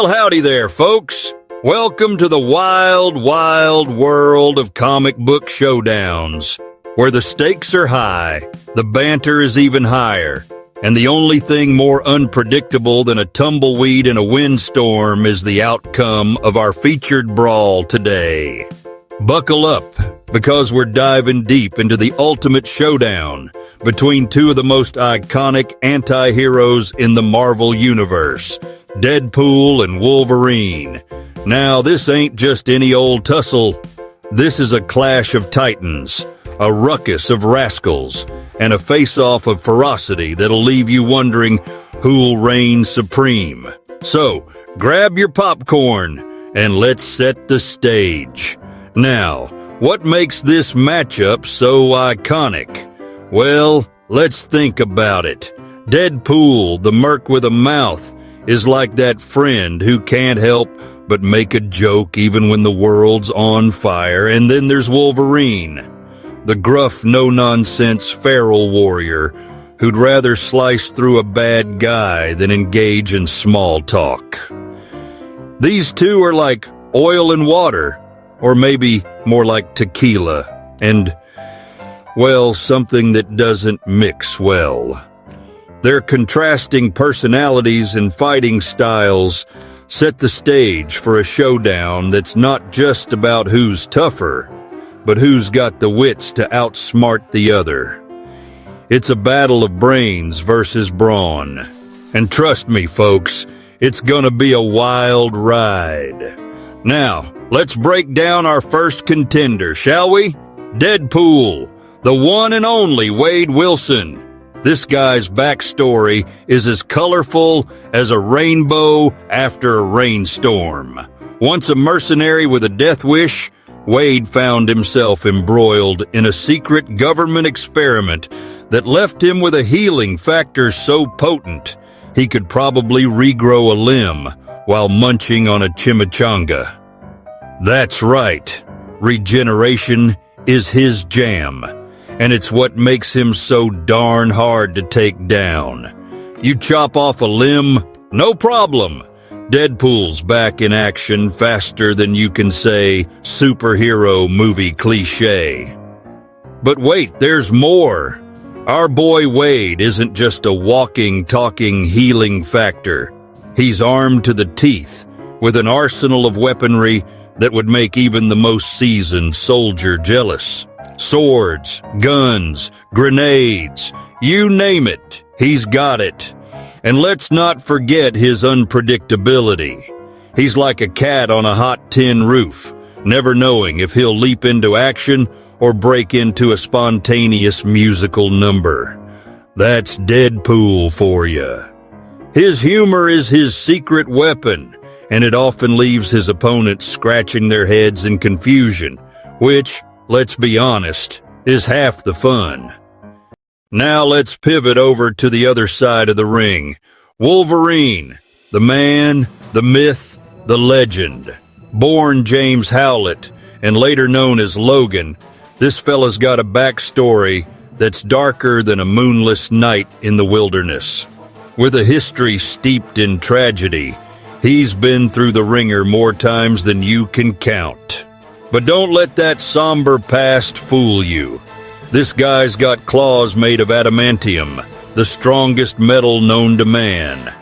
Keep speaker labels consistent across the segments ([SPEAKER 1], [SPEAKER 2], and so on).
[SPEAKER 1] Well, howdy there, folks. Welcome to the wild, wild world of comic book showdowns, where the stakes are high, the banter is even higher, and the only thing more unpredictable than a tumbleweed in a windstorm is the outcome of our featured brawl today. Buckle up, because we're diving deep into the ultimate showdown between two of the most iconic anti-heroes in the Marvel Universe, Deadpool and Wolverine. Now, this ain't just any old tussle. This is a clash of titans, a ruckus of rascals, and a face-off of ferocity that'll leave you wondering who'll reign supreme. So, grab your popcorn and let's set the stage. Now, what makes this matchup so iconic? Well, let's think about it. Deadpool, the merc with a mouth, is like that friend who can't help but make a joke even when the world's on fire. And then there's Wolverine, the gruff, no-nonsense feral warrior who'd rather slice through a bad guy than engage in small talk. These two are like oil and water, or maybe more like tequila, and, well, something that doesn't mix well. Their contrasting personalities and fighting styles set the stage for a showdown that's not just about who's tougher, but who's got the wits to outsmart the other. It's a battle of brains versus brawn. And trust me, folks, it's gonna be a wild ride. Now, let's break down our first contender, shall we? Deadpool, the one and only Wade Wilson. This guy's backstory is as colorful as a rainbow after a rainstorm. Once a mercenary with a death wish, Wade found himself embroiled in a secret government experiment that left him with a healing factor so potent he could probably regrow a limb while munching on a chimichanga. That's right, regeneration is his jam, and it's what makes him so darn hard to take down. You chop off a limb, no problem. Deadpool's back in action faster than you can say superhero movie cliche. But wait, there's more. Our boy Wade isn't just a walking, talking healing factor. He's armed to the teeth with an arsenal of weaponry that would make even the most seasoned soldier jealous. Swords, guns, grenades, you name it, he's got it. And let's not forget his unpredictability. He's like a cat on a hot tin roof, never knowing if he'll leap into action or break into a spontaneous musical number. That's Deadpool for you. His humor is his secret weapon, and it often leaves his opponents scratching their heads in confusion, which, let's be honest, is half the fun. Now let's pivot over to the other side of the ring. Wolverine, the man, the myth, the legend. Born James Howlett, and later known as Logan, this fella's got a backstory that's darker than a moonless night in the wilderness. With a history steeped in tragedy, he's been through the ringer more times than you can count. But don't let that somber past fool you. This guy's got claws made of adamantium, the strongest metal known to man.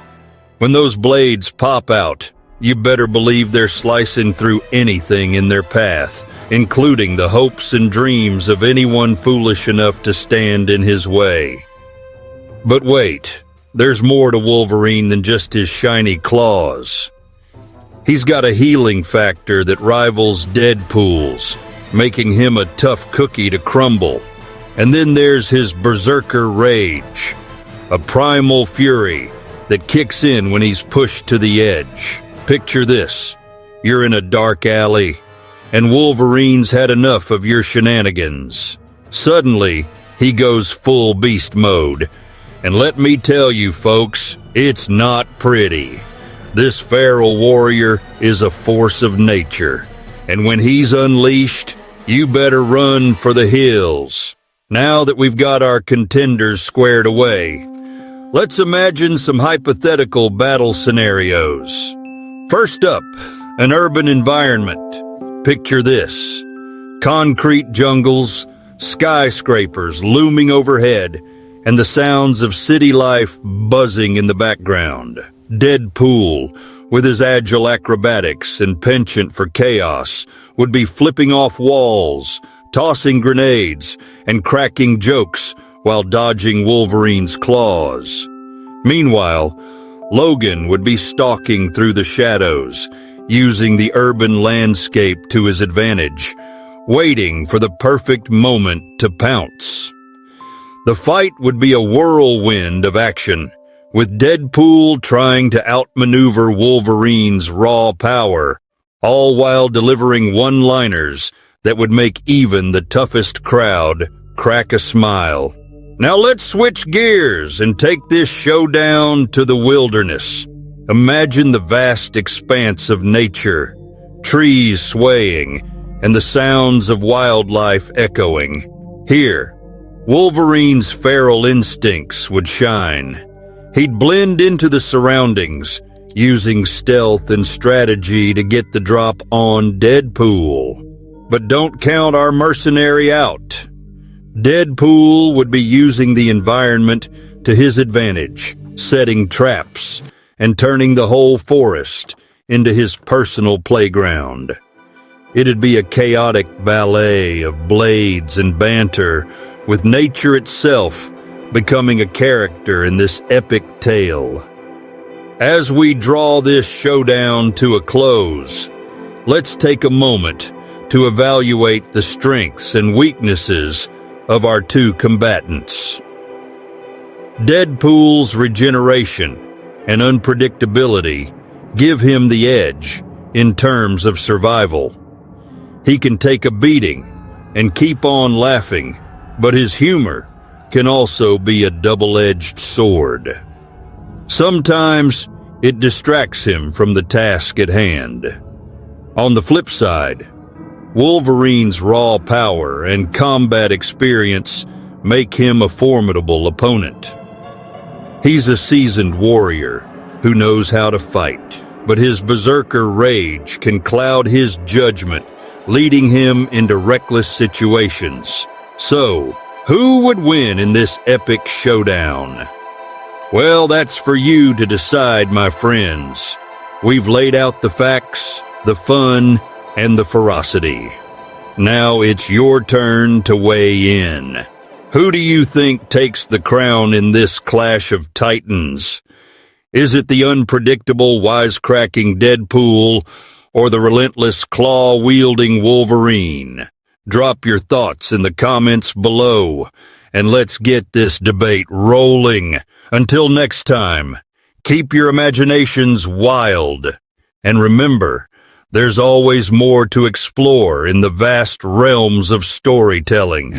[SPEAKER 1] When those blades pop out, you better believe they're slicing through anything in their path, including the hopes and dreams of anyone foolish enough to stand in his way. But wait, there's more to Wolverine than just his shiny claws. He's got a healing factor that rivals Deadpool's, making him a tough cookie to crumble. And then there's his berserker rage, a primal fury that kicks in when he's pushed to the edge. Picture this. You're in a dark alley, and Wolverine's had enough of your shenanigans. Suddenly, he goes full beast mode. And let me tell you, folks, it's not pretty. This feral warrior is a force of nature, and when he's unleashed, you better run for the hills. Now that we've got our contenders squared away, let's imagine some hypothetical battle scenarios. First up, an urban environment. Picture this: concrete jungles, skyscrapers looming overhead, and the sounds of city life buzzing in the background. Deadpool, with his agile acrobatics and penchant for chaos, would be flipping off walls, tossing grenades, and cracking jokes while dodging Wolverine's claws. Meanwhile, Logan would be stalking through the shadows, using the urban landscape to his advantage, waiting for the perfect moment to pounce. The fight would be a whirlwind of action, with Deadpool trying to outmaneuver Wolverine's raw power, all while delivering one-liners that would make even the toughest crowd crack a smile. Now let's switch gears and take this showdown to the wilderness. Imagine the vast expanse of nature, trees swaying, and the sounds of wildlife echoing. Here, Wolverine's feral instincts would shine. He'd blend into the surroundings, using stealth and strategy to get the drop on Deadpool. But don't count our mercenary out. Deadpool would be using the environment to his advantage, setting traps and turning the whole forest into his personal playground. It'd be a chaotic ballet of blades and banter, with nature itself becoming a character in this epic tale. As we draw this showdown to a close, let's take a moment to evaluate the strengths and weaknesses of our two combatants. Deadpool's regeneration and unpredictability give him the edge in terms of survival. He can take a beating and keep on laughing, but his humor can also be a double-edged sword. Sometimes it distracts him from the task at hand. On the flip side, Wolverine's raw power and combat experience make him a formidable opponent. He's a seasoned warrior who knows how to fight, but his berserker rage can cloud his judgment, leading him into reckless situations. So, who would win in this epic showdown? Well, that's for you to decide, my friends. We've laid out the facts, the fun, and the ferocity. Now it's your turn to weigh in. Who do you think takes the crown in this clash of titans? Is it the unpredictable, wisecracking Deadpool, or the relentless, claw-wielding Wolverine? Drop your thoughts in the comments below, and let's get this debate rolling. Until next time, keep your imaginations wild, and remember, there's always more to explore in the vast realms of storytelling.